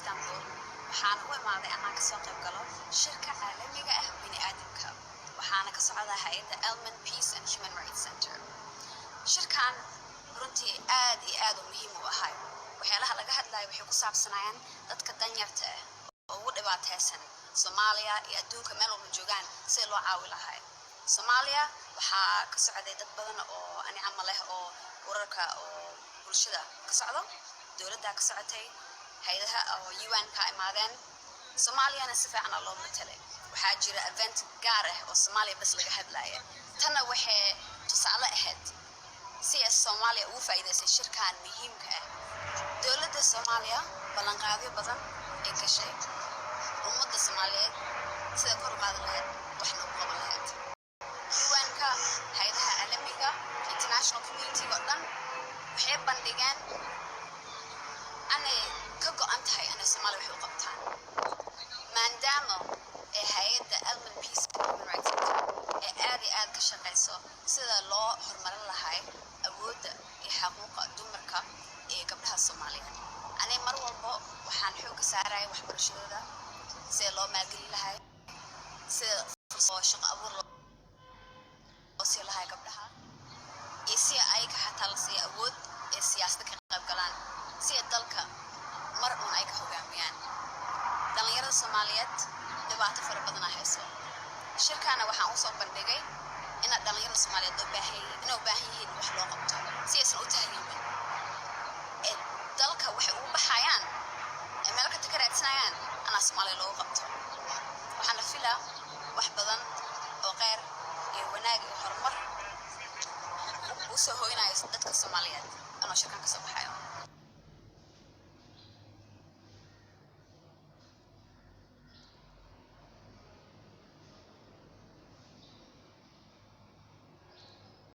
Istanbul waxaan u imaaday anaan kasoo qayb galo shirka caalamiga ah bini'aadamka waxaana ka socda hay'adda Elman Peace and Human Rights Center. shirkan runtii aad iyo aad u muhiim u ahay waxyaalaha laga hadlayo waxay ku saabsanayaan dadka danyarta ah oo ugu dhibaataysan Soomaaliya iyo adduunka meel walba joogaan si loo caawi lahaa. Soomaaliya waxaa ka socday dad badan oo anicamo leh oo wararka oo bulshada ka socdo dowladda ka socotay hay'adaha oo UN ka imaadeen Soomaaliyana si fiican loo matalay waxaa jira event gaar ah oo Soomaaliya bas laga hadlayo tana waxay tusaale ahayd si Soomaaliya ugu faa'iideysay shirkan muhiimka ah dowladda Soomaaliya ballanqaadyo badan ee gashay ummadda Soomaaliyeed sida kor u qaadi lahayd wax loo qaban lahayd UN-ka hay'adaha caalamiga international community oo dhan waxay bandhigeen anay ka go'an tahay inay Soomaaliya wax u qabtaan maadaama ee hay'adda Elman Peace and Human Rights Center ee aad iyo aad ka shaqeyso sida loo horumarin lahaa awoodda iyo xuquuqda dumarka ee gabdhaha Soomaaliyeed anay mar walba waxaan xoog saarayaa waxbarashadooda si loo maalgelin lahaa sida fursado shaqo abuur loo siin lahaa gabdhaha iyo si ay ka xataa la siiyo awood ee siyaasadda ka qayb galaan si dalka mar uun ay ka hogaamiyaan dhalinyarada Soomaaliyeed dhibaato fara badan ay hayso shirkana waxaan u soo bandhigay in dhalinyarada Soomaaliyeed u baahan yihiin wax loo qabto si aysan u tahriibin ee dalka waxay u baxayaan ee meel ka takaraadsanayaan ana Soomaaliya loo qabto waxaan filaa wax badan oo qeyr iyo wanaag iyo horumar u soo hooynayo dadka Soomaaliyeed anoo shirkan ka soo baxayo